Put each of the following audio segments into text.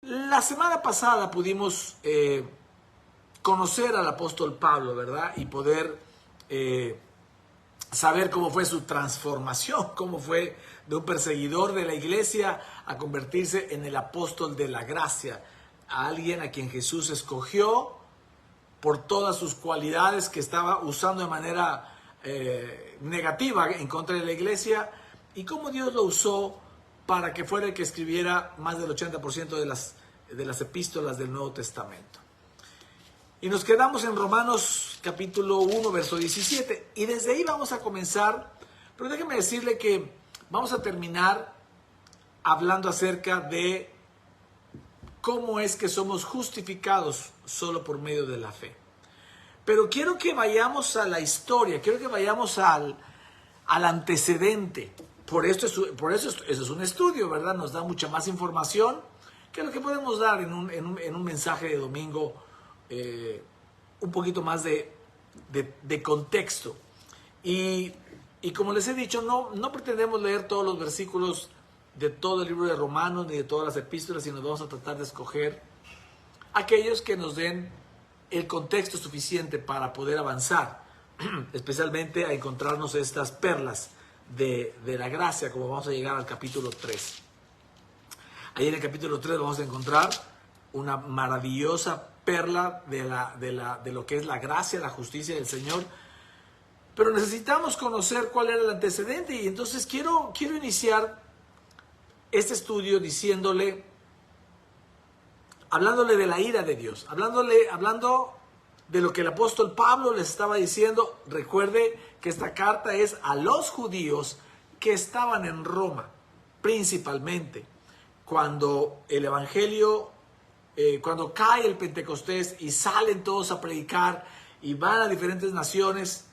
La semana pasada pudimos conocer al apóstol Pablo, ¿verdad? Y poder saber cómo fue su transformación, cómo fue de un perseguidor de la iglesia a convertirse en el apóstol de la gracia, a alguien a quien Jesús escogió por todas sus cualidades que estaba usando de manera negativa en contra de la iglesia, y cómo Dios lo usó para que fuera el que escribiera más del 80% de las epístolas del Nuevo Testamento. Y nos quedamos en Romanos capítulo 1, verso 17. Y desde ahí vamos a comenzar, pero déjeme decirle que vamos a terminar hablando acerca de cómo es que somos justificados solo por medio de la fe. Pero quiero que vayamos a la historia, quiero que vayamos al antecedente. Por eso es un estudio, ¿verdad? Nos da mucha más información que lo que podemos dar en un mensaje de domingo, un poquito más de contexto. Y como les he dicho, no pretendemos leer todos los versículos de todo el libro de Romanos ni de todas las epístolas, sino vamos a tratar de escoger aquellos que nos den el contexto suficiente para poder avanzar, especialmente a encontrarnos estas perlas de la gracia, como vamos a llegar al capítulo 3. Ahí en el capítulo 3 vamos a encontrar una maravillosa perla de lo que es la gracia, la justicia del Señor. Pero necesitamos conocer cuál era el antecedente, y entonces quiero iniciar este estudio hablándole de la ira de Dios, hablando de lo que el apóstol Pablo les estaba diciendo. Recuerde que esta carta es a los judíos que estaban en Roma, principalmente. Cuando el evangelio, cuando cae el Pentecostés y salen todos a predicar y van a diferentes naciones,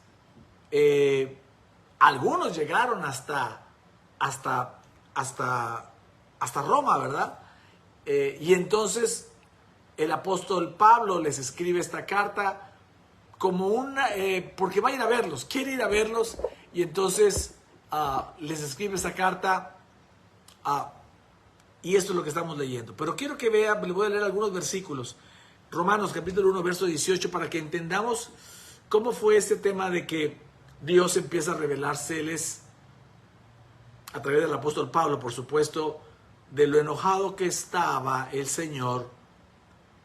algunos llegaron hasta Roma, ¿verdad? Y entonces el apóstol Pablo les escribe esta carta como porque va a ir a verlos, quiere ir a verlos, y entonces les escribe esta carta, y esto es lo que estamos leyendo. Pero quiero que vea, le voy a leer algunos versículos. Romanos capítulo 1, verso 18, para que entendamos cómo fue este tema de que Dios empieza a revelárseles a través del apóstol Pablo, por supuesto, de lo enojado que estaba el Señor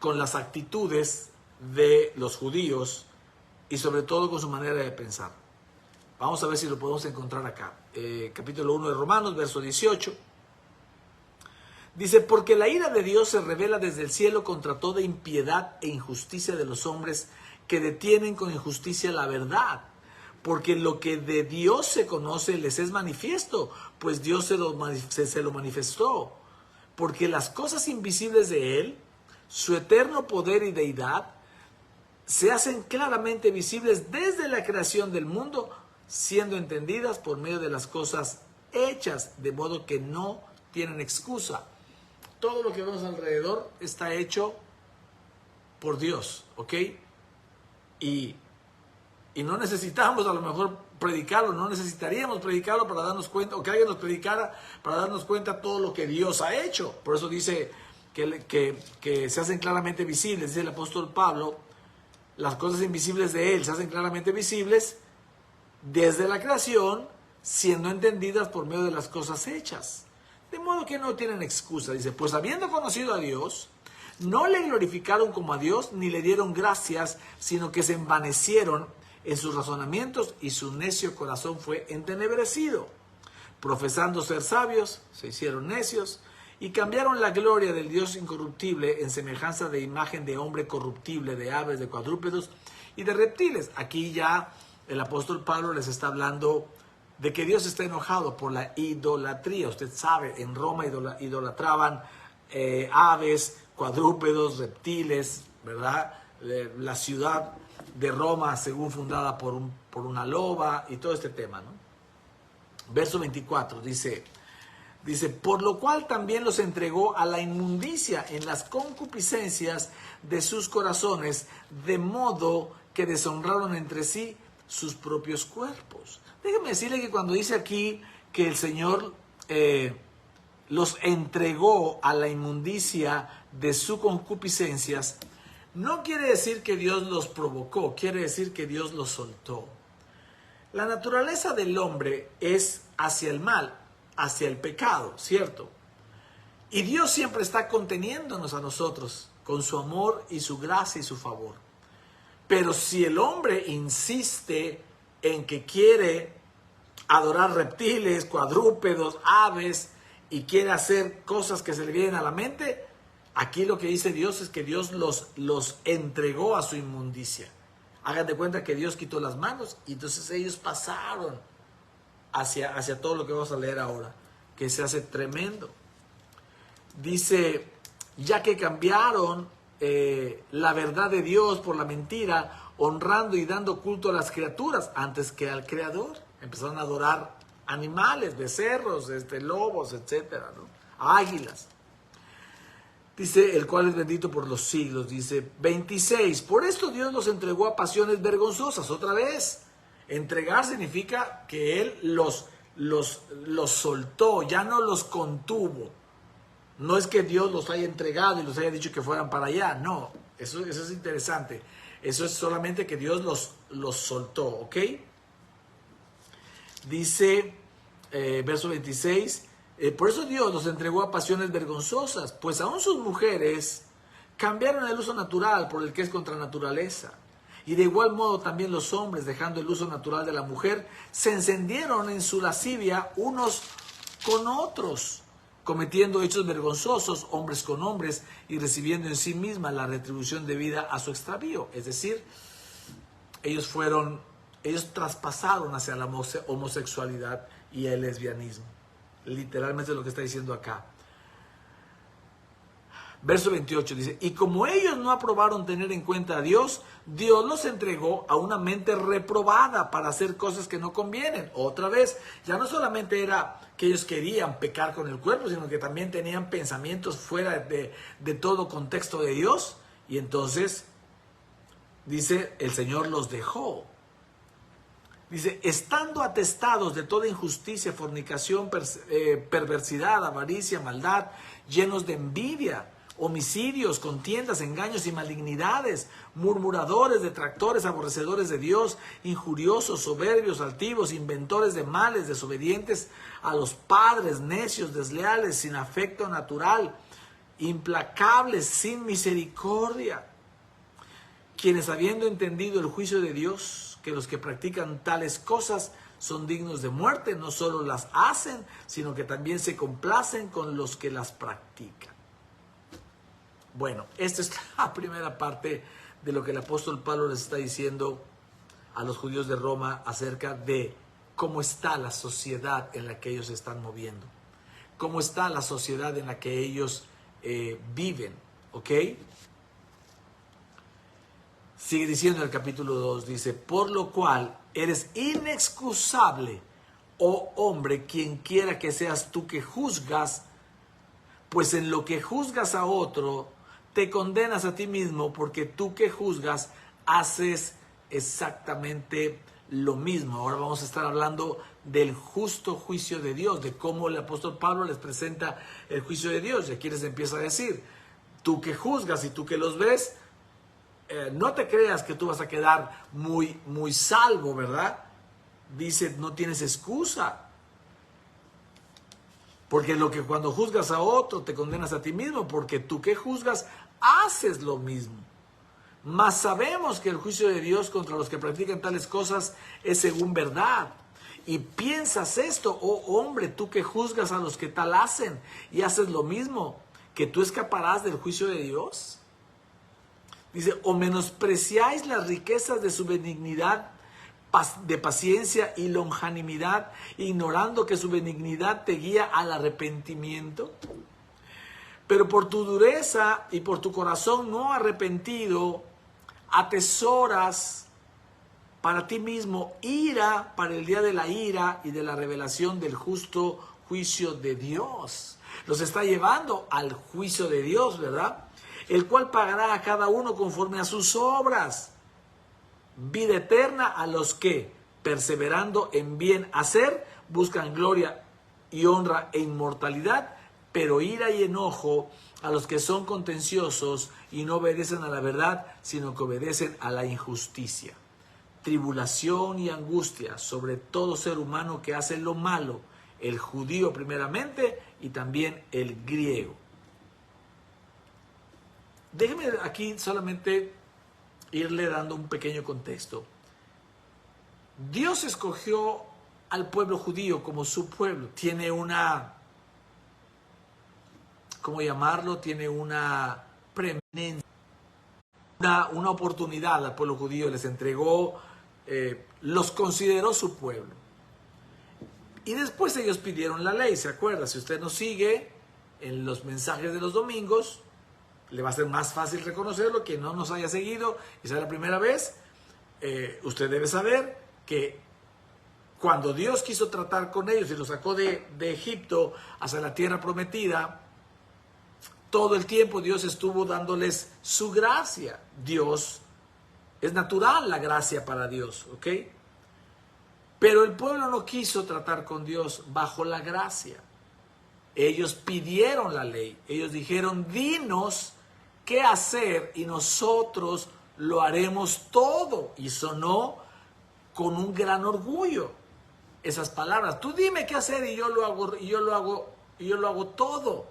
con las actitudes de los judíos y sobre todo con su manera de pensar. Vamos a ver si lo podemos encontrar acá. Capítulo 1 de Romanos, verso 18. Dice: porque la ira de Dios se revela desde el cielo contra toda impiedad e injusticia de los hombres que detienen con injusticia la verdad. Porque lo que de Dios se conoce les es manifiesto, pues Dios se lo manifestó. Porque las cosas invisibles de Él, su eterno poder y deidad, se hacen claramente visibles desde la creación del mundo, siendo entendidas por medio de las cosas hechas, de modo que no tienen excusa. Todo lo que vemos alrededor está hecho por Dios, ¿ok? Y no necesitamos a lo mejor predicarlo, no necesitaríamos predicarlo para darnos cuenta, o que alguien nos predicara para darnos cuenta de todo lo que Dios ha hecho. Por eso dice que se hacen claramente visibles, dice el apóstol Pablo, las cosas invisibles de Él se hacen claramente visibles desde la creación, siendo entendidas por medio de las cosas hechas. De modo que no tienen excusa. Dice: pues habiendo conocido a Dios, no le glorificaron como a Dios, ni le dieron gracias, sino que se envanecieron en sus razonamientos, y su necio corazón fue entenebrecido. Profesando ser sabios, se hicieron necios, y cambiaron la gloria del Dios incorruptible en semejanza de imagen de hombre corruptible, de aves, de cuadrúpedos y de reptiles. Aquí ya el apóstol Pablo les está hablando de que Dios está enojado por la idolatría. Usted sabe, en Roma idolatraban aves, cuadrúpedos, reptiles, ¿verdad? La ciudad de Roma, según fundada por una loba, y todo este tema, ¿no? Verso 24 dice: por lo cual también los entregó a la inmundicia en las concupiscencias de sus corazones, de modo que deshonraron entre sí sus propios cuerpos. Déjeme decirle que cuando dice aquí que el Señor los entregó a la inmundicia de sus concupiscencias, no quiere decir que Dios los provocó, quiere decir que Dios los soltó. La naturaleza del hombre es hacia el mal, hacia el pecado, ¿cierto? Y Dios siempre está conteniéndonos a nosotros con su amor y su gracia y su favor. Pero si el hombre insiste en que quiere adorar reptiles, cuadrúpedos, aves, y quiere hacer cosas que se le vienen a la mente, aquí lo que dice Dios es que Dios los entregó a su inmundicia. Hagan de cuenta que Dios quitó las manos y entonces ellos pasaron hacia todo lo que vamos a leer ahora, que se hace tremendo. Dice, ya que cambiaron la verdad de Dios por la mentira, honrando y dando culto a las criaturas antes que al Creador. Empezaron a adorar animales, becerros, lobos, etcétera, ¿no? Águilas. Dice, el cual es bendito por los siglos. Dice, 26. Por esto Dios los entregó a pasiones vergonzosas. Otra vez, entregar significa que Él los soltó, ya no los contuvo. No es que Dios los haya entregado y los haya dicho que fueran para allá. No, eso es interesante. Eso es solamente que Dios los soltó, ¿ok? Dice, verso 26, por eso Dios los entregó a pasiones vergonzosas, pues aún sus mujeres cambiaron el uso natural por el que es contra naturaleza. Y de igual modo también los hombres, dejando el uso natural de la mujer, se encendieron en su lascivia unos con otros, cometiendo hechos vergonzosos, hombres con hombres, y recibiendo en sí misma la retribución debida a su extravío. Es decir, ellos traspasaron hacia la homosexualidad y el lesbianismo. Literalmente es lo que está diciendo acá. Verso 28 dice, y como ellos no aprobaron tener en cuenta a Dios, Dios los entregó a una mente reprobada para hacer cosas que no convienen. Otra vez, ya no solamente era que ellos querían pecar con el cuerpo, sino que también tenían pensamientos fuera de todo contexto de Dios. Y entonces, dice, el Señor los dejó. Dice, estando atestados de toda injusticia, fornicación, perversidad, avaricia, maldad, llenos de envidia, homicidios, contiendas, engaños y malignidades, murmuradores, detractores, aborrecedores de Dios, injuriosos, soberbios, altivos, inventores de males, desobedientes a los padres, necios, desleales, sin afecto natural, implacables, sin misericordia, quienes habiendo entendido el juicio de Dios, que los que practican tales cosas son dignos de muerte, no solo las hacen, sino que también se complacen con los que las practican. Bueno, esta es la primera parte de lo que el apóstol Pablo les está diciendo a los judíos de Roma acerca de cómo está la sociedad en la que ellos se están moviendo, cómo está la sociedad en la que ellos viven, ¿ok? Sigue diciendo en el capítulo 2, dice, por lo cual eres inexcusable, oh hombre, quien quiera que seas tú que juzgas, pues en lo que juzgas a otro, te condenas a ti mismo, porque tú que juzgas haces exactamente lo mismo. Ahora vamos a estar hablando del justo juicio de Dios, de cómo el apóstol Pablo les presenta el juicio de Dios. Y aquí les empieza a decir, tú que juzgas y tú que los ves, no te creas que tú vas a quedar muy salvo, ¿verdad? Dice, no tienes excusa. Porque lo que cuando juzgas a otro te condenas a ti mismo, porque tú que juzgas haces lo mismo. Mas sabemos que el juicio de Dios contra los que practican tales cosas es según verdad. Y piensas esto, oh hombre, tú que juzgas a los que tal hacen y haces lo mismo, que tú escaparás del juicio de Dios. Dice, o menospreciáis las riquezas de su benignidad, de paciencia y longanimidad, ignorando que su benignidad te guía al arrepentimiento. Pero por tu dureza y por tu corazón no arrepentido, atesoras para ti mismo ira para el día de la ira y de la revelación del justo juicio de Dios. Los está llevando al juicio de Dios, ¿verdad? El cual pagará a cada uno conforme a sus obras. Vida eterna a los que, perseverando en bien hacer, buscan gloria y honra e inmortalidad, pero ira y enojo a los que son contenciosos y no obedecen a la verdad, sino que obedecen a la injusticia. Tribulación y angustia sobre todo ser humano que hace lo malo, el judío primeramente y también el griego. Déjeme aquí solamente irle dando un pequeño contexto. Dios escogió al pueblo judío como su pueblo. Tiene una, ¿cómo llamarlo? Tiene una preeminencia, una oportunidad al pueblo judío. Les entregó, los consideró su pueblo. Y después ellos pidieron la ley, ¿se acuerda? Si usted nos sigue en los mensajes de los domingos, le va a ser más fácil reconocerlo. Quien no nos haya seguido y sea la primera vez, usted debe saber que cuando Dios quiso tratar con ellos y los sacó de Egipto hacia la tierra prometida, todo el tiempo Dios estuvo dándoles su gracia. Dios, es natural la gracia para Dios, ¿ok? Pero el pueblo no quiso tratar con Dios bajo la gracia. Ellos pidieron la ley. Ellos dijeron, dinos qué hacer y nosotros lo haremos todo. Y sonó con un gran orgullo esas palabras. Tú dime qué hacer y yo lo hago todo.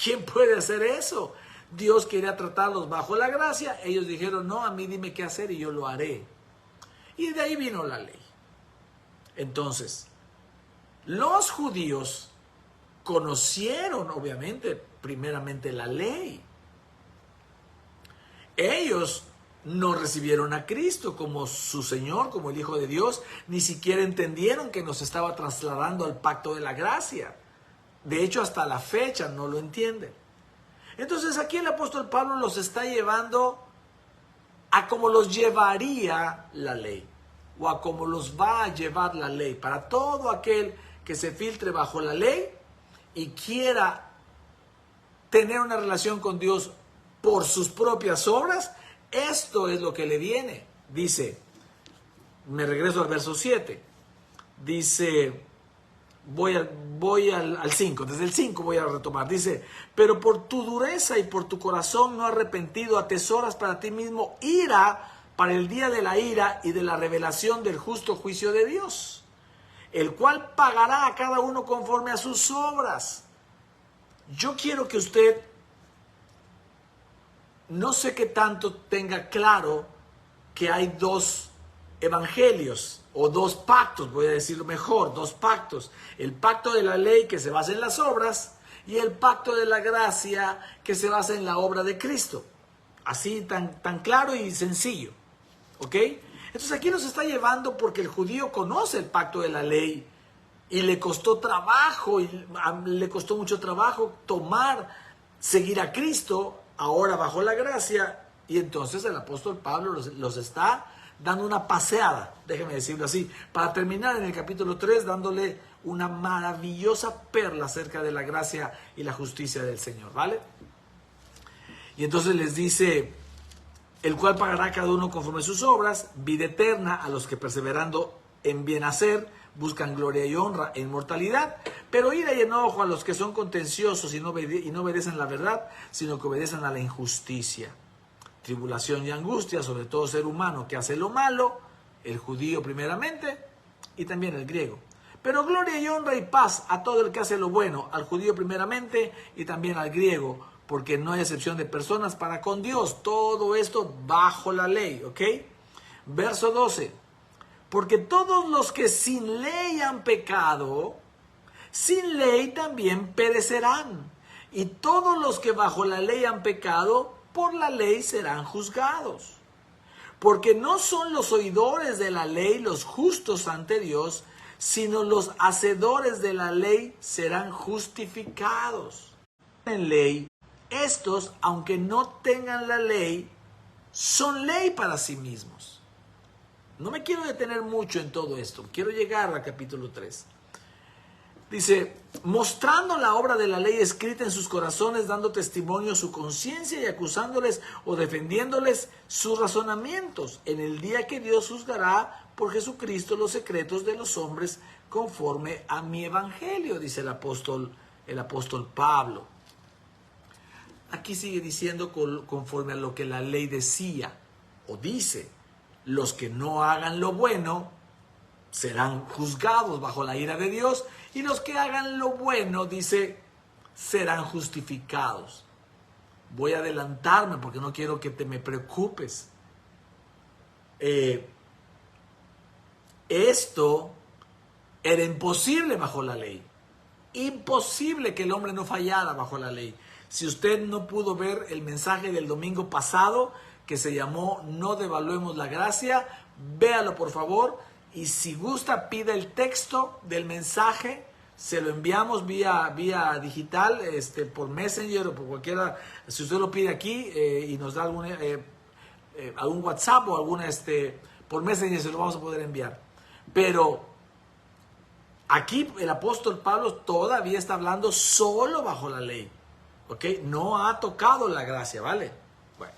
¿Quién puede hacer eso? Dios quería tratarlos bajo la gracia. Ellos dijeron, no, a mí dime qué hacer y yo lo haré. Y de ahí vino la ley. Entonces, los judíos conocieron, obviamente, primeramente la ley. Ellos no recibieron a Cristo como su Señor, como el Hijo de Dios, ni siquiera entendieron que nos estaba trasladando al pacto de la gracia. De hecho, hasta la fecha no lo entienden. Entonces, aquí el apóstol Pablo los está llevando a cómo los llevaría la ley, o a cómo los va a llevar la ley. Para todo aquel que se filtre bajo la ley y quiera tener una relación con Dios por sus propias obras, esto es lo que le viene. Dice, me regreso al verso 7, dice, voy al 5, desde el 5 voy a retomar, dice, pero por tu dureza y por tu corazón no arrepentido atesoras para ti mismo ira para el día de la ira y de la revelación del justo juicio de Dios, el cual pagará a cada uno conforme a sus obras. Yo quiero que usted, no sé qué tanto tenga claro que hay dos evangelios o dos pactos, voy a decirlo mejor, dos pactos. El pacto de la ley que se basa en las obras y el pacto de la gracia que se basa en la obra de Cristo. Así tan claro y sencillo. ¿Ok? Entonces aquí nos está llevando porque el judío conoce el pacto de la ley y le costó trabajo, le costó mucho trabajo seguir a Cristo, ahora bajo la gracia, y entonces el apóstol Pablo los está dando una paseada, déjeme decirlo así, para terminar en el capítulo 3 dándole una maravillosa perla acerca de la gracia y la justicia del Señor, ¿vale? Y entonces les dice, el cual pagará a cada uno conforme a sus obras, vida eterna a los que perseverando en bien hacer, buscan gloria y honra e inmortalidad, pero ira y enojo a los que son contenciosos y no obedecen la verdad, sino que obedecen a la injusticia. Tribulación y angustia sobre todo ser humano que hace lo malo, el judío primeramente y también el griego. Pero gloria y honra y paz a todo el que hace lo bueno, al judío primeramente y también al griego, porque no hay excepción de personas para con Dios. Todo esto bajo la ley, ¿ok? Verso 12. Porque todos los que sin ley han pecado, sin ley también perecerán. Y todos los que bajo la ley han pecado, por la ley serán juzgados. Porque no son los oidores de la ley los justos ante Dios, sino los hacedores de la ley serán justificados. En ley, estos, aunque no tengan la ley, son ley para sí mismos. No me quiero detener mucho en todo esto. Quiero llegar al capítulo 3. Dice, mostrando la obra de la ley escrita en sus corazones, dando testimonio a su conciencia y acusándoles o defendiéndoles sus razonamientos, en el día que Dios juzgará por Jesucristo los secretos de los hombres conforme a mi evangelio, dice el apóstol el apóstol Pablo. Aquí sigue diciendo conforme a lo que la ley decía o dice, los que no hagan lo bueno serán juzgados bajo la ira de Dios, y los que hagan lo bueno, dice, serán justificados. Voy a adelantarme porque no quiero que te me preocupes. Esto era imposible bajo la ley. Imposible que el hombre no fallara bajo la ley. Si usted no pudo ver el mensaje del domingo pasado, que se llamó No devaluemos la gracia, véalo por favor, y si gusta pida el texto del mensaje, se lo enviamos vía digital, por Messenger o por cualquiera. Si usted lo pide aquí y nos da algún WhatsApp o alguna por Messenger, se lo vamos a poder enviar. Pero aquí el apóstol Pablo todavía está hablando solo bajo la ley, ¿ok? No ha tocado la gracia, ¿vale? Bueno,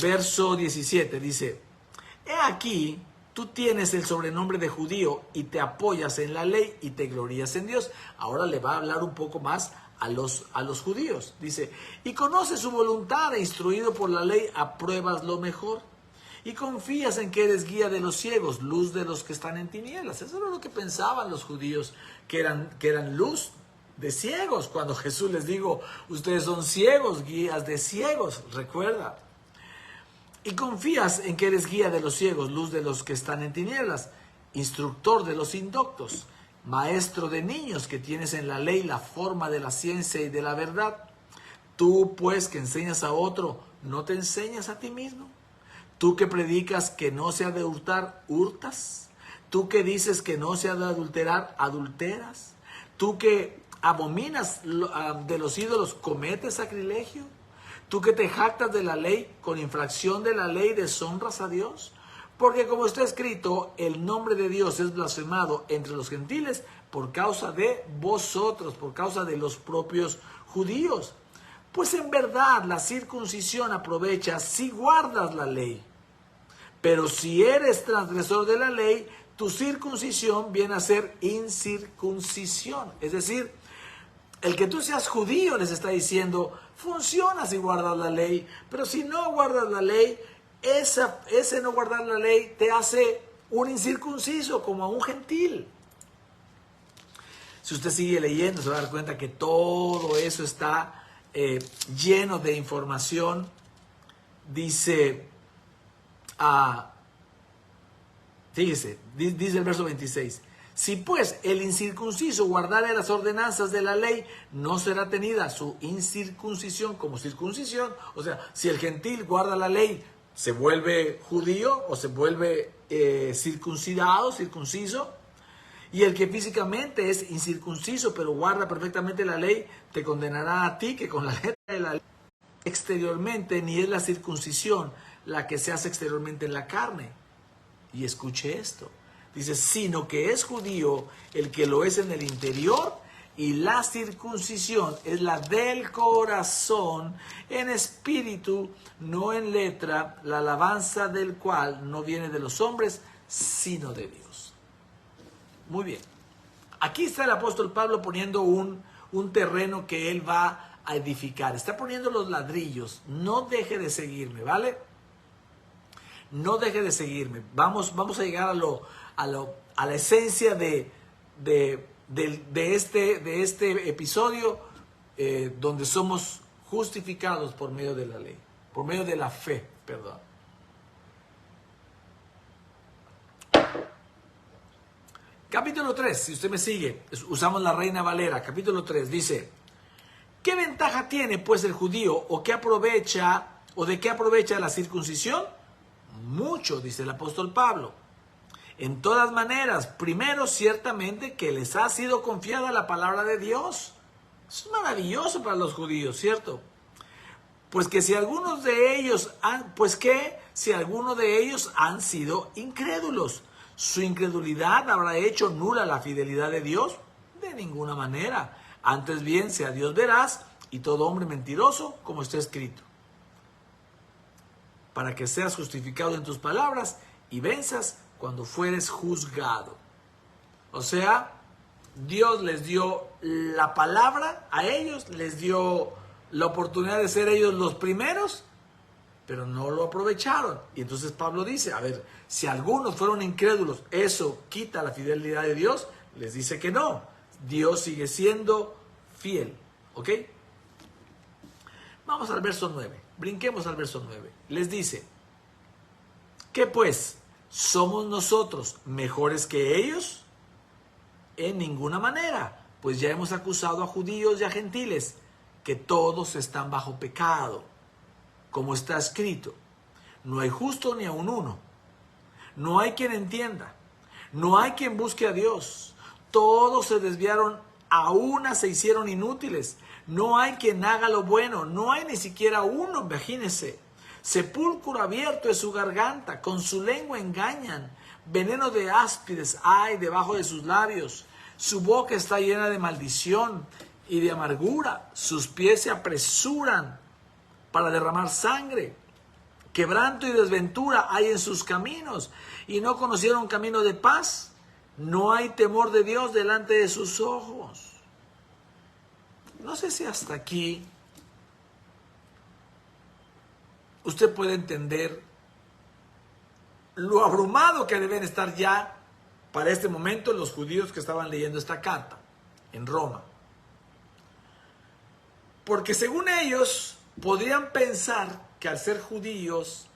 verso 17 dice, he aquí, tú tienes el sobrenombre de judío y te apoyas en la ley y te glorías en Dios. Ahora le va a hablar un poco más a los judíos. Dice, y conoces su voluntad e instruido por la ley apruebas lo mejor. Y confías en que eres guía de los ciegos, luz de los que están en tinieblas. Eso era lo que pensaban los judíos, que eran luz de ciegos. Cuando Jesús les dijo, ustedes son ciegos, guías de ciegos, recuerda. Y confías en que eres guía de los ciegos, luz de los que están en tinieblas, instructor de los indoctos, maestro de niños, que tienes en la ley la forma de la ciencia y de la verdad. Tú, pues, que enseñas a otro, ¿no te enseñas a ti mismo? Tú que predicas que no se ha de hurtar, ¿hurtas? Tú que dices que no se ha de adulterar, ¿adulteras? Tú que abominas de los ídolos, ¿cometes sacrilegio? Tú que te jactas de la ley, con infracción de la ley deshonras a Dios. Porque como está escrito, el nombre de Dios es blasfemado entre los gentiles por causa de vosotros, por causa de los propios judíos. Pues en verdad la circuncisión aprovecha si guardas la ley. Pero si eres transgresor de la ley, tu circuncisión viene a ser incircuncisión. Es decir, el que tú seas judío, les está diciendo, funciona si guardas la ley. Pero si no guardas la ley, ese no guardar la ley te hace un incircunciso, como a un gentil. Si usted sigue leyendo, se va a dar cuenta que todo eso está lleno de información. Dice, fíjese, dice el verso 26. Si pues el incircunciso guardare las ordenanzas de la ley, no será tenida su incircuncisión como circuncisión. O sea, si el gentil guarda la ley, se vuelve judío o se vuelve circunciso. Y el que físicamente es incircunciso, pero guarda perfectamente la ley, te condenará a ti, que con la letra de la ley exteriormente ni es la circuncisión la que se hace exteriormente en la carne. Y escuche esto. Dice, sino que es judío el que lo es en el interior, y la circuncisión es la del corazón, en espíritu, no en letra, la alabanza del cual no viene de los hombres, sino de Dios. Muy bien. Aquí está el apóstol Pablo poniendo un terreno que él va a edificar. Está poniendo los ladrillos. No deje de seguirme, ¿vale? No deje de seguirme. Vamos a llegar a la esencia de este episodio, donde somos justificados por medio de la ley, por medio de la fe, perdón. Capítulo 3, si usted me sigue, usamos la Reina Valera. Capítulo 3 dice, ¿qué ventaja tiene pues el judío o de qué aprovecha la circuncisión? Mucho, dice el apóstol Pablo. En todas maneras, primero ciertamente que les ha sido confiada la palabra de Dios. Eso es maravilloso para los judíos, ¿cierto? Pues que si algunos de ellos han sido incrédulos, ¿su incredulidad habrá hecho nula la fidelidad de Dios? De ninguna manera. Antes bien, sea Dios veraz y todo hombre mentiroso, como está escrito, para que seas justificado en tus palabras y venzas cuando fueres juzgado. O sea, Dios les dio la palabra a ellos, les dio la oportunidad de ser ellos los primeros, pero no lo aprovecharon. Y entonces Pablo dice, a ver, si algunos fueron incrédulos, ¿eso quita la fidelidad de Dios? Les dice que no, Dios sigue siendo fiel, ¿ok? Vamos al verso 9, brinquemos al verso 9. Les dice, ¿qué pues? ¿Somos nosotros mejores que ellos? En ninguna manera, pues ya hemos acusado a judíos y a gentiles, que todos están bajo pecado, como está escrito, no hay justo ni aun uno, no hay quien entienda, no hay quien busque a Dios, todos se desviaron, a una se hicieron inútiles, no hay quien haga lo bueno, no hay ni siquiera uno, imagínense, sepulcro abierto es su garganta, con su lengua engañan, veneno de áspides hay debajo de sus labios, su boca está llena de maldición y de amargura, sus pies se apresuran para derramar sangre, quebranto y desventura hay en sus caminos, y no conocieron camino de paz, no hay temor de Dios delante de sus ojos. No sé si hasta aquí usted puede entender lo abrumado que deben estar ya para este momento los judíos que estaban leyendo esta carta en Roma. Porque según ellos podrían pensar que al ser judíos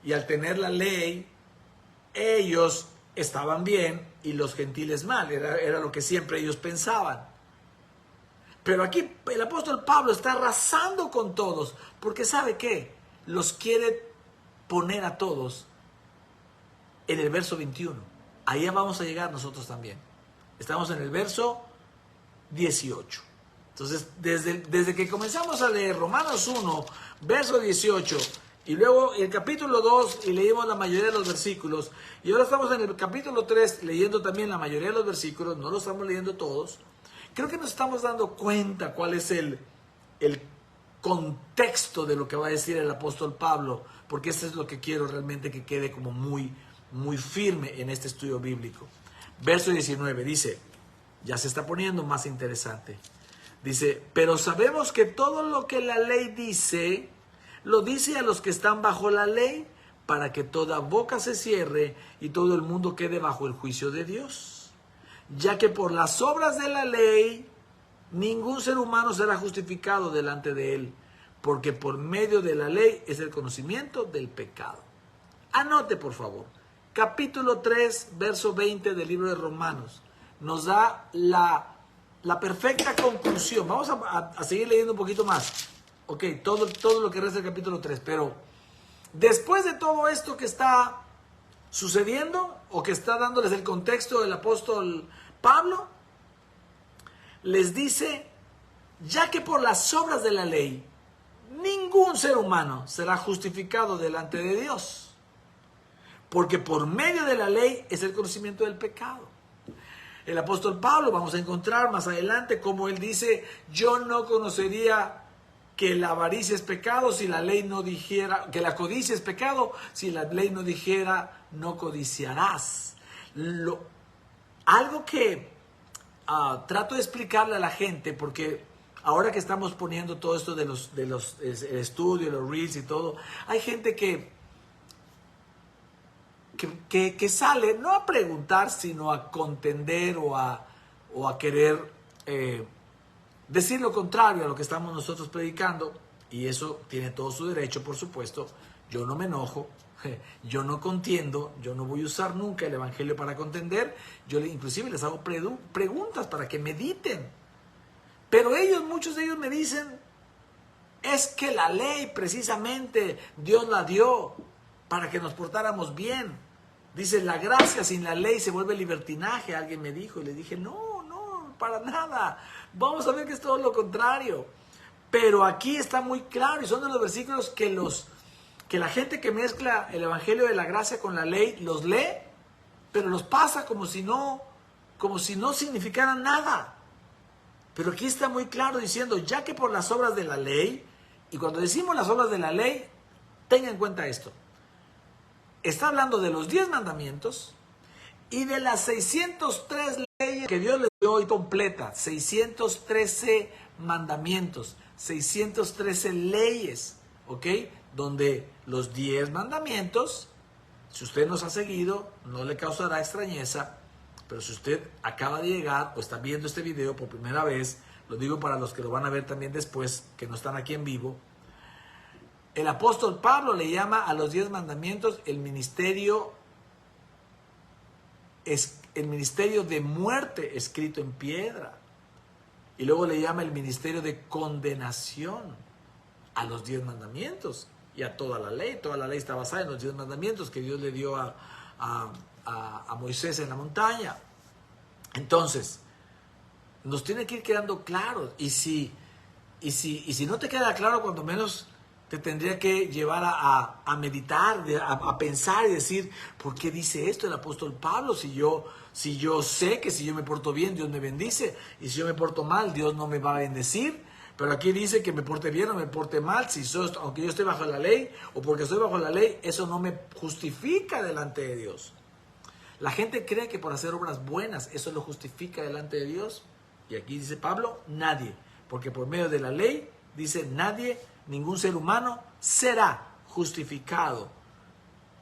y al tener la ley, ellos estaban bien y los gentiles mal. Era lo que siempre ellos pensaban. Pero aquí el apóstol Pablo está arrasando con todos, porque ¿sabe qué? Los quiere poner a todos en el verso 21. Ahí vamos a llegar nosotros también. Estamos en el verso 18. Entonces, desde que comenzamos a leer Romanos 1, verso 18, y luego el capítulo 2, y leímos la mayoría de los versículos, y ahora estamos en el capítulo 3, leyendo también la mayoría de los versículos, no lo estamos leyendo todos, creo que nos estamos dando cuenta cuál es el contexto de lo que va a decir el apóstol Pablo, porque eso es lo que quiero realmente que quede como muy, muy firme en este estudio bíblico. Verso 19 dice, ya se está poniendo más interesante. Dice, pero sabemos que todo lo que la ley dice, lo dice a los que están bajo la ley, para que toda boca se cierre y todo el mundo quede bajo el juicio de Dios. Ya que por las obras de la ley, ningún ser humano será justificado delante de él, porque por medio de la ley es el conocimiento del pecado. Anote, por favor, capítulo 3, verso 20 del libro de Romanos. Nos da la perfecta conclusión. Vamos a seguir leyendo un poquito más. Ok, todo lo que resta del capítulo 3. Pero después de todo esto que está sucediendo, o que está dándoles el contexto del apóstol Pablo, les dice, ya que por las obras de la ley, ningún ser humano será justificado delante de Dios. Porque por medio de la ley es el conocimiento del pecado. El apóstol Pablo, vamos a encontrar más adelante como él dice, yo no conocería que la avaricia es pecado si la ley no dijera, que la codicia es pecado si la ley no dijera, no codiciarás. Algo que trato de explicarle a la gente, porque ahora que estamos poniendo todo esto de el estudio, los reels y todo, hay gente que sale no a preguntar, sino a contender o a querer decir lo contrario a lo que estamos nosotros predicando, y eso tiene todo su derecho, por supuesto. Yo no me enojo, yo no contiendo, yo no voy a usar nunca el evangelio para contender, yo inclusive les hago preguntas para que mediten. Pero muchos de ellos me dicen, es que la ley precisamente Dios la dio para que nos portáramos bien. Dice, la gracia sin la ley se vuelve libertinaje, alguien me dijo, y le dije, no, para nada. Vamos a ver que es todo lo contrario. Pero aquí está muy claro, y son de los versículos que la gente que mezcla el evangelio de la gracia con la ley los lee, pero los pasa como si no significaran nada. Pero aquí está muy claro diciendo, ya que por las obras de la ley, y cuando decimos las obras de la ley, tenga en cuenta esto. Está hablando de los 10 mandamientos y de las 603 leyes que Dios les dio hoy completa, 613 mandamientos, 613 leyes, ¿ok? Donde los 10 mandamientos, si usted nos ha seguido, no le causará extrañeza, pero si usted acaba de llegar o está viendo este video por primera vez, lo digo para los que lo van a ver también después, que no están aquí en vivo, el apóstol Pablo le llama a los 10 mandamientos el ministerio de muerte escrito en piedra. Y luego le llama el ministerio de condenación a los 10 mandamientos y a toda la ley. Toda la ley está basada en los 10 mandamientos que Dios le dio a Moisés en la montaña. Entonces, nos tiene que ir quedando claro. Y si no te queda claro, cuando menos te tendría que llevar a meditar, a pensar y decir, ¿por qué dice esto el apóstol Pablo? Si yo sé que si yo me porto bien, Dios me bendice, y si yo me porto mal, Dios no me va a bendecir. Pero aquí dice que me porte bien o me porte mal, aunque yo esté bajo la ley, o porque estoy bajo la ley, eso no me justifica delante de Dios. La gente cree que por hacer obras buenas, eso lo justifica delante de Dios. Y aquí dice Pablo, nadie, porque por medio de la ley, dice nadie, ningún ser humano será justificado.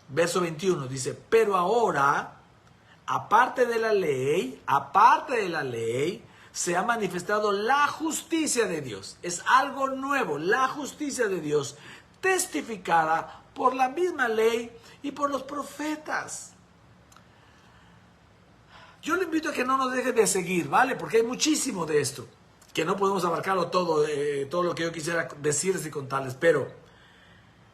Verso 21 dice, pero ahora, aparte de la ley, se ha manifestado la justicia de Dios. Es algo nuevo, la justicia de Dios, testificada por la misma ley y por los profetas. Yo le invito a que no nos deje de seguir, ¿vale? Porque hay muchísimo de esto, que no podemos abarcarlo todo, todo lo que yo quisiera decirles y contarles, pero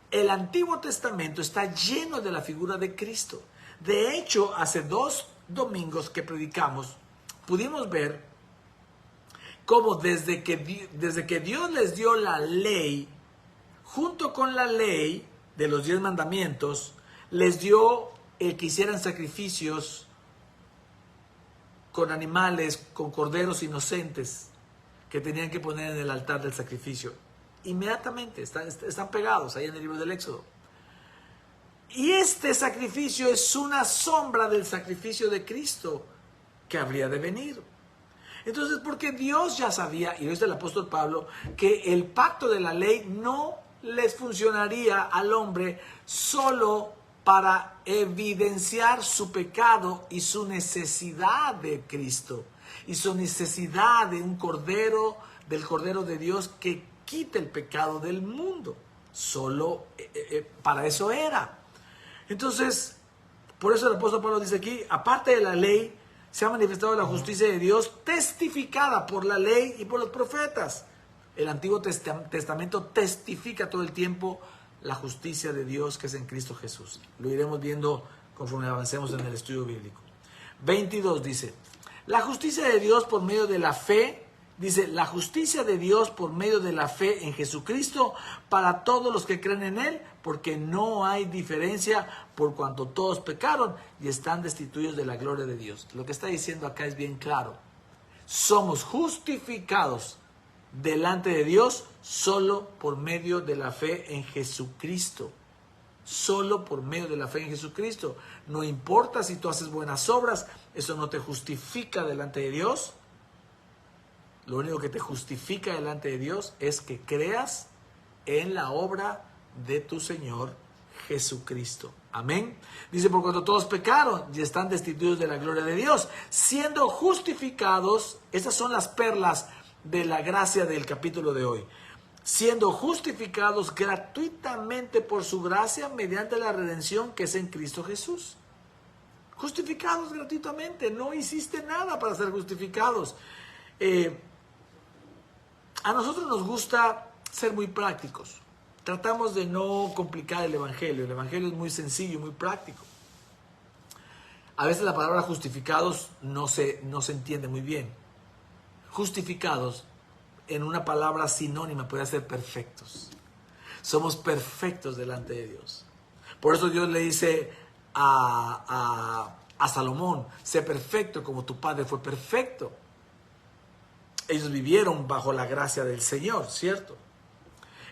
el Antiguo Testamento está lleno de la figura de Cristo. De hecho, hace 2 domingos que predicamos, pudimos ver cómo desde que Dios les dio la ley, junto con la ley de los 10 mandamientos, les dio el que hicieran sacrificios con animales, con corderos inocentes, que tenían que poner en el altar del sacrificio. Inmediatamente, están pegados ahí en el libro del Éxodo. Y este sacrificio es una sombra del sacrificio de Cristo que habría de venir. Entonces, porque Dios ya sabía, y lo dice el apóstol Pablo, que el pacto de la ley no les funcionaría al hombre solo para evidenciar su pecado y su necesidad de Cristo, y su necesidad de un cordero, del Cordero de Dios que quite el pecado del mundo. Solo para eso era. Entonces, por eso el apóstol Pablo dice aquí, aparte de la ley, se ha manifestado la justicia de Dios testificada por la ley y por los profetas. El Antiguo Testamento testifica todo el tiempo la justicia de Dios que es en Cristo Jesús. Lo iremos viendo conforme avancemos en el estudio bíblico. 22 dice, la justicia de Dios por medio de la fe, dice, la justicia de Dios por medio de la fe en Jesucristo para todos los que creen en Él, porque no hay diferencia por cuanto todos pecaron y están destituidos de la gloria de Dios. Lo que está diciendo acá es bien claro. Somos justificados delante de Dios solo por medio de la fe en Jesucristo. Solo por medio de la fe en Jesucristo. No importa si tú haces buenas obras, eso no te justifica delante de Dios. Lo único que te justifica delante de Dios es que creas en la obra de tu Señor Jesucristo. Amén. Dice, por cuanto todos pecaron y están destituidos de la gloria de Dios, siendo justificados, esas son las perlas de la gracia del capítulo de hoy, siendo justificados gratuitamente por su gracia mediante la redención que es en Cristo Jesús. Justificados gratuitamente, no hiciste nada para ser justificados. A nosotros nos gusta ser muy prácticos. Tratamos de no complicar el Evangelio. El Evangelio es muy sencillo, muy práctico. A veces la palabra justificados no se entiende muy bien. Justificados, en una palabra sinónima, puede ser perfectos. Somos perfectos delante de Dios. Por eso Dios le dice a Salomón, sé perfecto como tu padre fue perfecto. Ellos vivieron bajo la gracia del Señor, ¿cierto?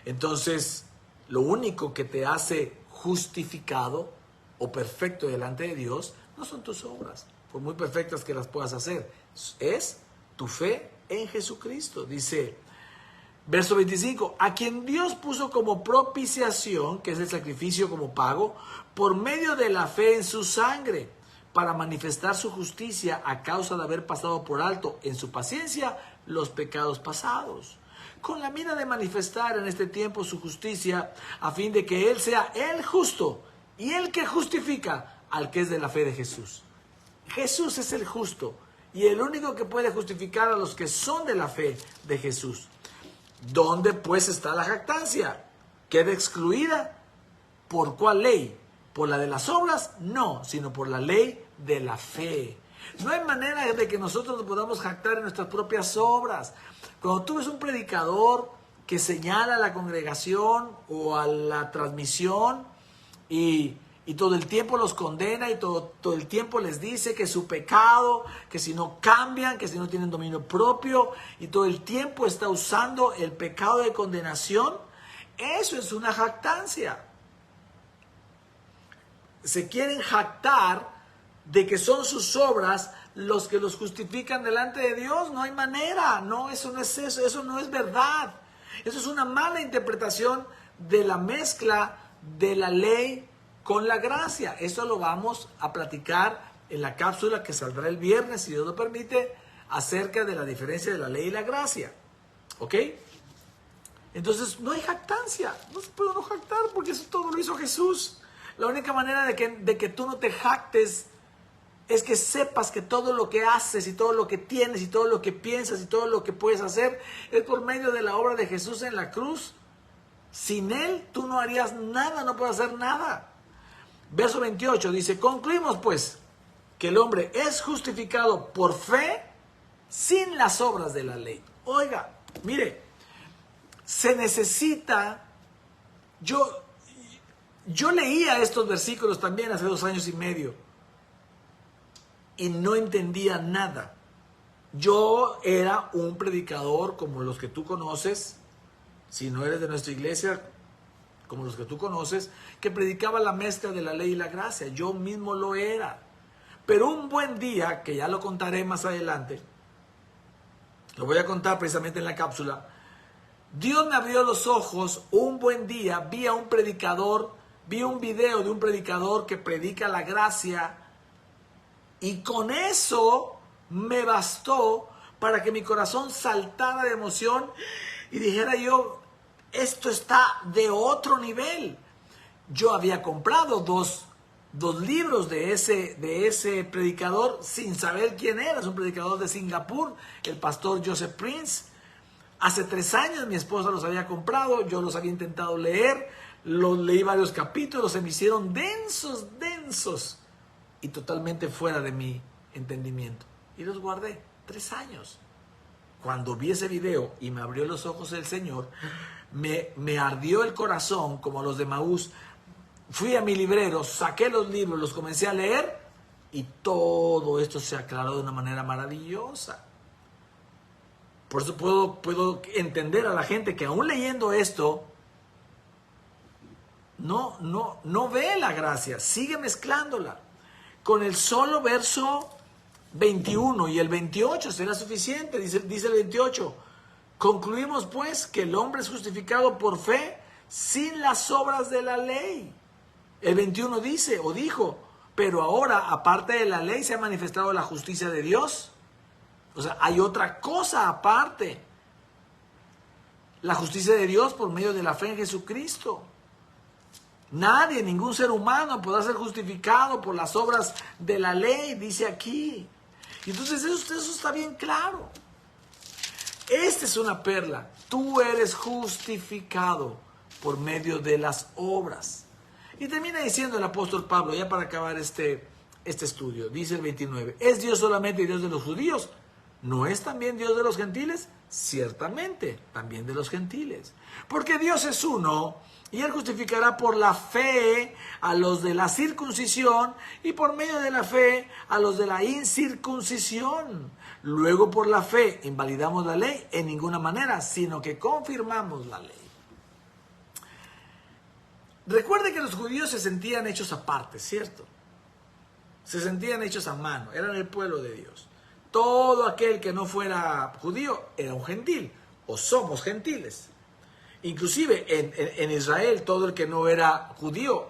Entonces, lo único que te hace justificado o perfecto delante de Dios no son tus obras, por muy perfectas que las puedas hacer. es tu fe en Jesucristo. Dice, verso 25, a quien Dios puso como propiciación, que es el sacrificio como pago, por medio de la fe en su sangre, para manifestar su justicia a causa de haber pasado por alto en su paciencia los pecados pasados, con la mira de manifestar en este tiempo su justicia, a fin de que Él sea el justo y el que justifica al que es de la fe de Jesús. Jesús es el justo y el único que puede justificar a los que son de la fe de Jesús. ¿Dónde pues está la jactancia? ¿Queda excluida? ¿Por cuál ley? ¿Por la de las obras? No, sino por la ley de la fe. No hay manera de que nosotros nos podamos jactar en nuestras propias obras. Cuando tú ves un predicador que señala a la congregación o a la transmisión y todo el tiempo los condena y todo el tiempo les dice que su pecado, que si no cambian, que si no tienen dominio propio, y todo el tiempo está usando el pecado de condenación, eso es una jactancia. Se quieren jactar de que son sus obras los que los justifican delante de Dios. No hay manera, no, eso no es eso no es verdad. Eso es una mala interpretación de la mezcla de la ley con la gracia. Eso lo vamos a platicar en la cápsula que saldrá el viernes, si Dios lo permite, acerca de la diferencia de la ley y la gracia. ¿Ok? Entonces no hay jactancia, no se puede no jactar porque eso todo lo hizo Jesús. La única manera de que tú no te jactes es que sepas que todo lo que haces y todo lo que tienes y todo lo que piensas y todo lo que puedes hacer es por medio de la obra de Jesús en la cruz. Sin Él tú no harías nada, no puedes hacer nada. Verso 28 dice, concluimos pues que el hombre es justificado por fe sin las obras de la ley. Oiga, mire, se necesita, yo leía estos versículos también hace 2 años y medio y no entendía nada. Yo era un predicador como los que tú conoces, si no eres de nuestra iglesia, como los que tú conoces, que predicaba la mezcla de la ley y la gracia. Yo mismo lo era. Pero un buen día, que ya lo contaré más adelante, lo voy a contar precisamente en la cápsula, Dios me abrió los ojos. Un buen día vi a un predicador, vi un video de un predicador que predica la gracia, y con eso me bastó para que mi corazón saltara de emoción y dijera yo, esto está de otro nivel. Yo había comprado dos libros de ese predicador sin saber quién era. Es un predicador de Singapur, el pastor Joseph Prince. Hace 3 años mi esposa los había comprado, yo los había intentado leer, los leí varios capítulos, se me hicieron densos y totalmente fuera de mi entendimiento. Y los guardé 3 años. Cuando vi ese video y me abrió los ojos el Señor, me ardió el corazón como a los de Maús. Fui a mi librero, saqué los libros, los comencé a leer y todo esto se aclaró de una manera maravillosa. Por eso puedo entender a la gente que aún leyendo esto no ve la gracia, sigue mezclándola. Con el solo verso 21 y el 28 será suficiente, dice el 28. Concluimos pues que el hombre es justificado por fe sin las obras de la ley. El 21 dice o dijo, pero ahora aparte de la ley se ha manifestado la justicia de Dios. O sea, hay otra cosa aparte. La justicia de Dios por medio de la fe en Jesucristo. Nadie, ningún ser humano podrá ser justificado por las obras de la ley, dice aquí. Y entonces eso está bien claro. Esta es una perla. Tú eres justificado por medio de las obras. Y termina diciendo el apóstol Pablo, ya para acabar este estudio, dice el 29, ¿es Dios solamente Dios de los judíos? ¿No es también Dios de los gentiles? Ciertamente, también de los gentiles. Porque Dios es uno, y Él justificará por la fe a los de la circuncisión, y por medio de la fe a los de la incircuncisión. Luego por la fe invalidamos la ley en ninguna manera, sino que confirmamos la ley. Recuerde que los judíos se sentían hechos aparte, ¿cierto? Se sentían hechos a mano, eran el pueblo de Dios. Todo aquel que no fuera judío era un gentil, o somos gentiles. Inclusive en Israel, todo el que no era judío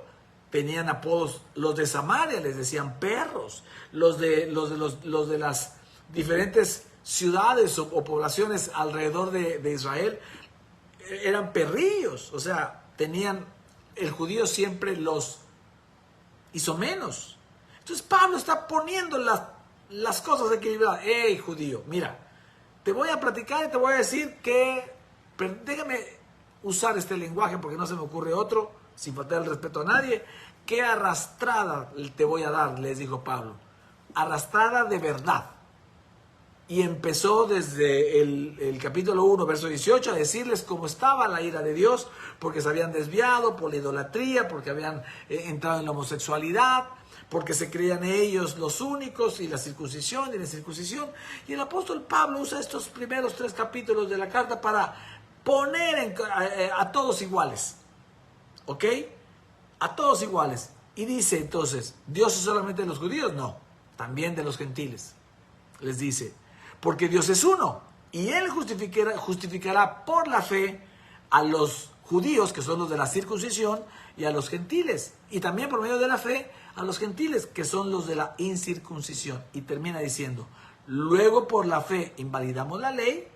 tenían apodos. Los de Samaria les decían perros. Los de las diferentes ciudades o poblaciones alrededor de Israel eran perrillos. O sea, el judío siempre los hizo menos. Entonces Pablo está poniendo las cosas equilibradas. Hey, judío, mira, te voy a platicar y te voy a decir que, pero déjame usar este lenguaje porque no se me ocurre otro, sin faltar el respeto a nadie. ¿Qué arrastrada te voy a dar?, les dijo Pablo. Arrastrada de verdad. Y empezó desde el capítulo 1, verso 18, a decirles cómo estaba la ira de Dios, porque se habían desviado por la idolatría, porque habían entrado en la homosexualidad, porque se creían ellos los únicos, y la circuncisión y la incircuncisión. Y el apóstol Pablo usa estos primeros 3 capítulos de la carta para poner a todos iguales. ¿Ok? A todos iguales. Y dice entonces, ¿Dios es solamente de los judíos? No, también de los gentiles. Les dice, porque Dios es uno, y Él justificará por la fe a los judíos, que son los de la circuncisión, y a los gentiles. Y también por medio de la fe a los gentiles, que son los de la incircuncisión. Y termina diciendo, luego por la fe invalidamos la ley,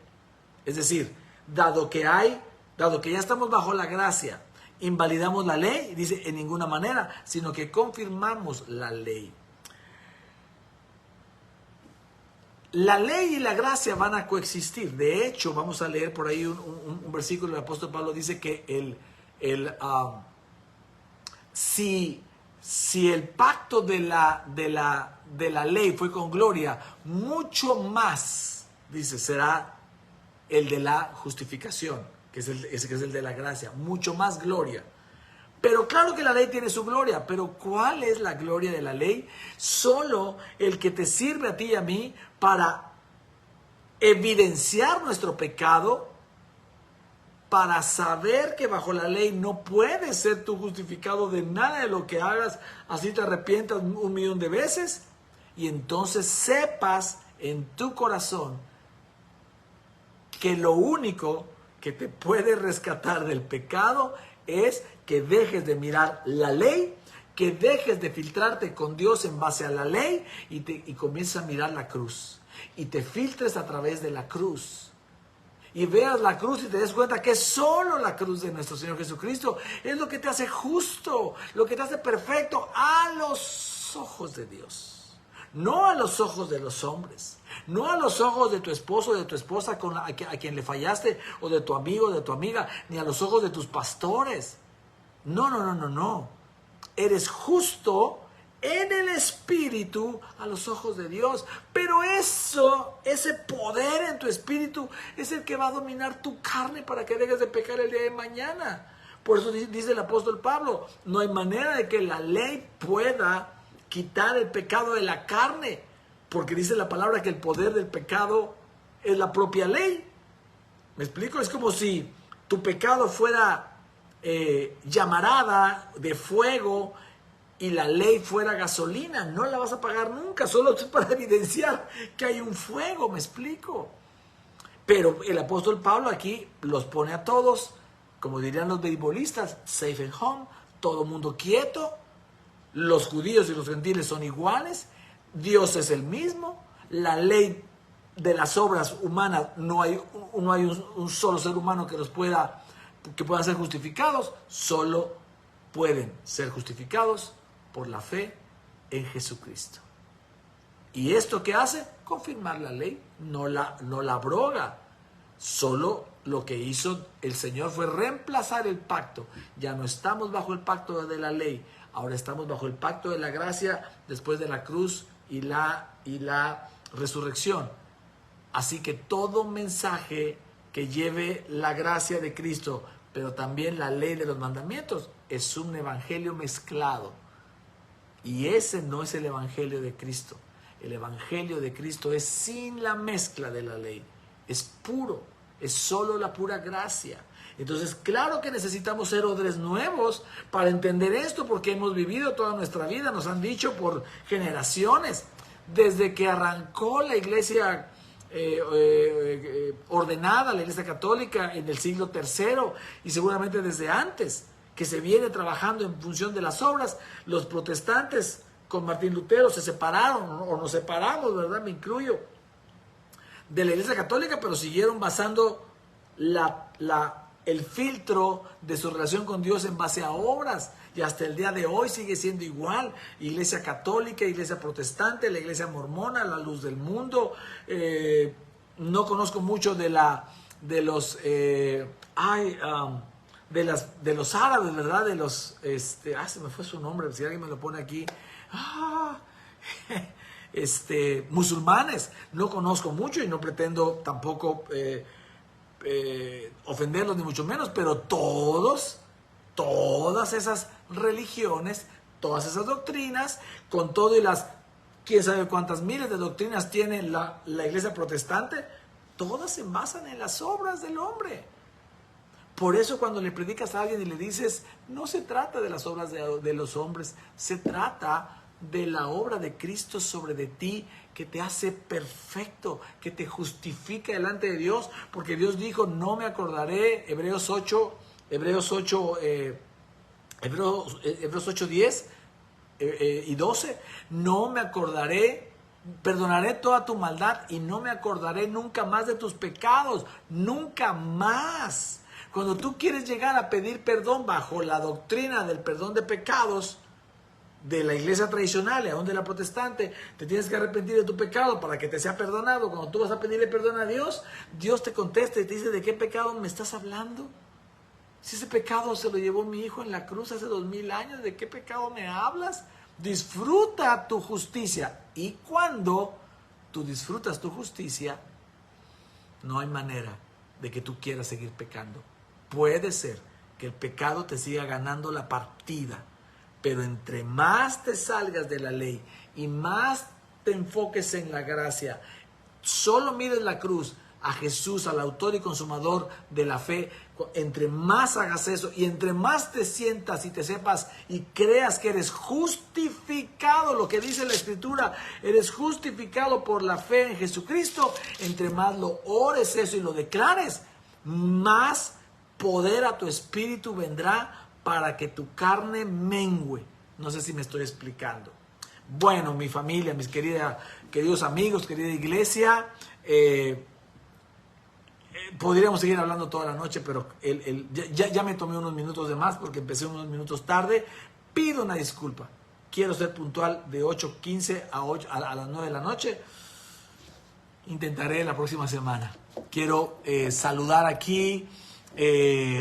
es decir, dado que ya estamos bajo la gracia, invalidamos la ley, dice, en ninguna manera, sino que confirmamos la ley. La ley y la gracia van a coexistir. De hecho, vamos a leer por ahí un versículo del apóstol Pablo. Dice que si el pacto de la ley fue con gloria, mucho más, dice, será el de la justificación, que es el de la gracia, mucho más gloria. Pero claro que la ley tiene su gloria, pero ¿cuál es la gloria de la ley? Solo el que te sirve a ti y a mí para evidenciar nuestro pecado, para saber que bajo la ley no puedes ser tú justificado de nada de lo que hagas, así te arrepientas 1,000,000 de veces, y entonces sepas en tu corazón que lo único que te puede rescatar del pecado es que dejes de mirar la ley, que dejes de filtrarte con Dios en base a la ley y comiences a mirar la cruz. Y te filtres a través de la cruz. Y veas la cruz y te des cuenta que solo la cruz de nuestro Señor Jesucristo es lo que te hace justo, lo que te hace perfecto a los ojos de Dios. No a los ojos de los hombres. No a los ojos de tu esposo o de tu esposa a quien le fallaste, o de tu amigo o de tu amiga, ni a los ojos de tus pastores. No. Eres justo en el espíritu a los ojos de Dios. Pero ese poder en tu espíritu es el que va a dominar tu carne para que dejes de pecar el día de mañana. Por eso dice el apóstol Pablo, no hay manera de que la ley pueda quitar el pecado de la carne, porque dice la palabra que el poder del pecado es la propia ley. ¿Me explico? Es como si tu pecado fuera llamarada de fuego y la ley fuera gasolina. No la vas a pagar nunca, solo es para evidenciar que hay un fuego. ¿Me explico? Pero el apóstol Pablo aquí los pone a todos, como dirían los beisbolistas, safe and home, todo mundo quieto. Los judíos y los gentiles son iguales, Dios es el mismo, la ley de las obras humanas, no hay un solo ser humano que puedan ser justificados, solo pueden ser justificados por la fe en Jesucristo. ¿Y esto qué hace? Confirmar la ley, no la abroga. Solo lo que hizo el Señor fue reemplazar el pacto. Ya no estamos bajo el pacto de la ley, ahora estamos bajo el pacto de la gracia después de la cruz y la resurrección. Así que todo mensaje que lleve la gracia de Cristo, pero también la ley de los mandamientos, es un evangelio mezclado. Y ese no es el evangelio de Cristo. El evangelio de Cristo es sin la mezcla de la ley. Es puro, es solo la pura gracia. Entonces, claro que necesitamos ser odres nuevos para entender esto, porque hemos vivido toda nuestra vida, nos han dicho por generaciones, desde que arrancó la iglesia ordenada, la iglesia católica en el siglo III, y seguramente desde antes, que se viene trabajando en función de las obras. Los protestantes con Martín Lutero se separaron, o nos separamos, ¿verdad? Me incluyo, de la iglesia católica, pero siguieron basando el filtro de su relación con Dios en base a obras, y hasta el día de hoy sigue siendo igual. Iglesia católica, iglesia protestante, la iglesia mormona, la luz del mundo. No conozco mucho de los árabes, ¿verdad? De los se me fue su nombre, si alguien me lo pone aquí. Musulmanes, no conozco mucho y no pretendo tampoco ofenderlos ni mucho menos, pero todas esas religiones, todas esas doctrinas, con todo y las quién sabe cuántas miles de doctrinas tiene la iglesia protestante, todas se basan en las obras del hombre. Por eso cuando le predicas a alguien y le dices, no se trata de las obras de los hombres, se trata de la obra de Cristo sobre de ti, que te hace perfecto, que te justifica delante de Dios, porque Dios dijo, no me acordaré, Hebreos 8:10 y 12, no me acordaré, perdonaré toda tu maldad y no me acordaré nunca más de tus pecados, nunca más. Cuando tú quieres llegar a pedir perdón bajo la doctrina del perdón de pecados de la iglesia tradicional y aún de la protestante, te tienes que arrepentir de tu pecado para que te sea perdonado. Cuando tú vas a pedirle perdón a Dios, Dios te contesta y te dice, ¿de qué pecado me estás hablando? Si ese pecado se lo llevó mi hijo en la cruz hace 2000 años, ¿de qué pecado me hablas? Disfruta tu justicia. Y cuando tú disfrutas tu justicia, no hay manera de que tú quieras seguir pecando. Puede ser que el pecado te siga ganando la partida, pero entre más te salgas de la ley y más te enfoques en la gracia, solo mires la cruz, a Jesús, al autor y consumador de la fe, entre más hagas eso y entre más te sientas y te sepas y creas que eres justificado, lo que dice la Escritura, eres justificado por la fe en Jesucristo, entre más lo ores eso y lo declares, más poder a tu espíritu vendrá para que tu carne mengüe. No sé si me estoy explicando. Bueno, mi familia, mis queridos amigos, querida iglesia, podríamos seguir hablando toda la noche, pero ya me tomé unos minutos de más porque empecé unos minutos tarde. Pido una disculpa. Quiero ser puntual de 8:15 a las 9 de la noche. Intentaré la próxima semana. Quiero saludar aquí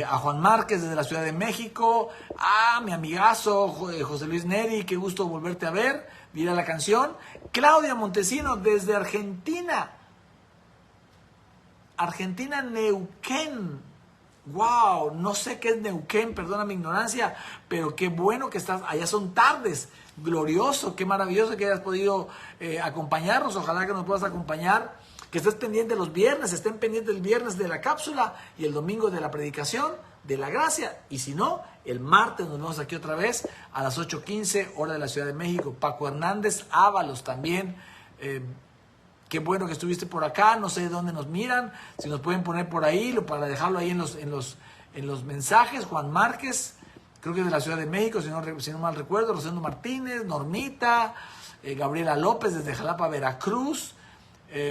a Juan Márquez desde la Ciudad de México, a mi amigazo José Luis Neri, qué gusto volverte a ver, dirá la canción. Claudia Montesino desde Argentina, Neuquén. Wow, no sé qué es Neuquén, perdona mi ignorancia, pero qué bueno que estás, allá son tardes, glorioso, qué maravilloso que hayas podido acompañarnos, ojalá que nos puedas acompañar, que estés pendiente los viernes, estén pendientes el viernes de la cápsula y el domingo de la predicación de la gracia, y si no, el martes nos vemos aquí otra vez a las 8:15, hora de la Ciudad de México. Paco Hernández Ábalos también, qué bueno que estuviste por acá, no sé de dónde nos miran, si nos pueden poner por ahí, para dejarlo ahí en los mensajes. Juan Márquez, creo que es de la Ciudad de México, si no mal recuerdo. Rosendo Martínez, Normita, Gabriela López desde Jalapa, Veracruz,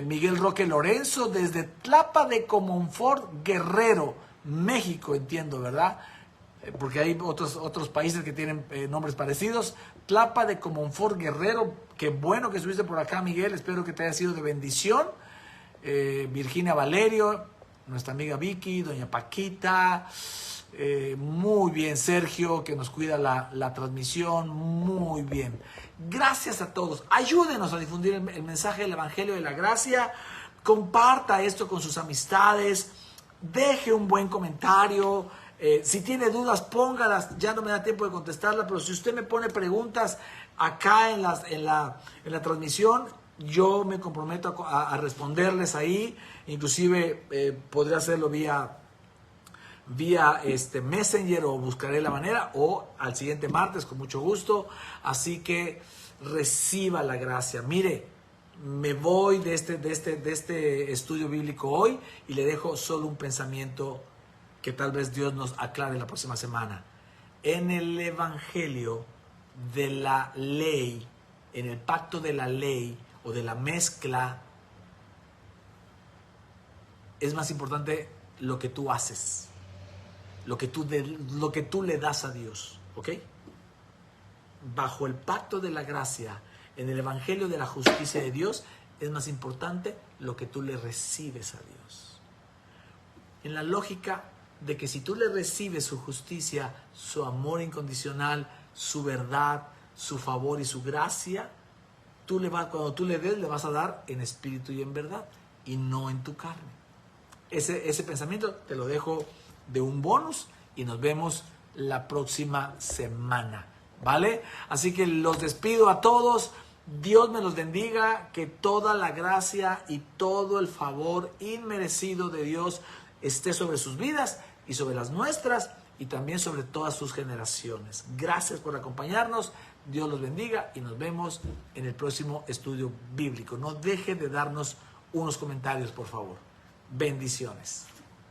Miguel Roque Lorenzo desde Tlapa de Comonfort, Guerrero, México, entiendo, ¿verdad? Porque hay otros países que tienen nombres parecidos. Tlapa de Comonfort, Guerrero, qué bueno que estuviste por acá, Miguel, espero que te haya sido de bendición. Virginia Valerio, nuestra amiga Vicky, doña Paquita, muy bien, Sergio, que nos cuida la transmisión, muy bien. Gracias a todos, ayúdenos a difundir el mensaje del Evangelio de la Gracia, comparta esto con sus amistades, deje un buen comentario. Si tiene dudas, póngalas, ya no me da tiempo de contestarlas, pero si usted me pone preguntas acá en la transmisión, yo me comprometo a responderles ahí, inclusive podré hacerlo vía Messenger, o buscaré la manera, o al siguiente martes con mucho gusto. Así que reciba la gracia. Mire, me voy de este estudio bíblico hoy y le dejo solo un pensamiento que tal vez Dios nos aclare la próxima semana. En el evangelio de la ley, en el pacto de la ley o de la mezcla, es más importante lo que tú haces, lo que tú le das a Dios, ¿ok? Bajo el pacto de la gracia, en el evangelio de la justicia de Dios, es más importante lo que tú le recibes a Dios. En la lógica de que si tú le recibes su justicia, su amor incondicional, su verdad, su favor y su gracia, cuando tú le des, le vas a dar en espíritu y en verdad, y no en tu carne. Ese pensamiento te lo dejo de un bonus y nos vemos la próxima semana, ¿vale? Así que los despido a todos. Dios me los bendiga, que toda la gracia y todo el favor inmerecido de Dios esté sobre sus vidas y sobre las nuestras y también sobre todas sus generaciones. Gracias por acompañarnos. Dios los bendiga y nos vemos en el próximo estudio bíblico. No deje de darnos unos comentarios, por favor. Bendiciones.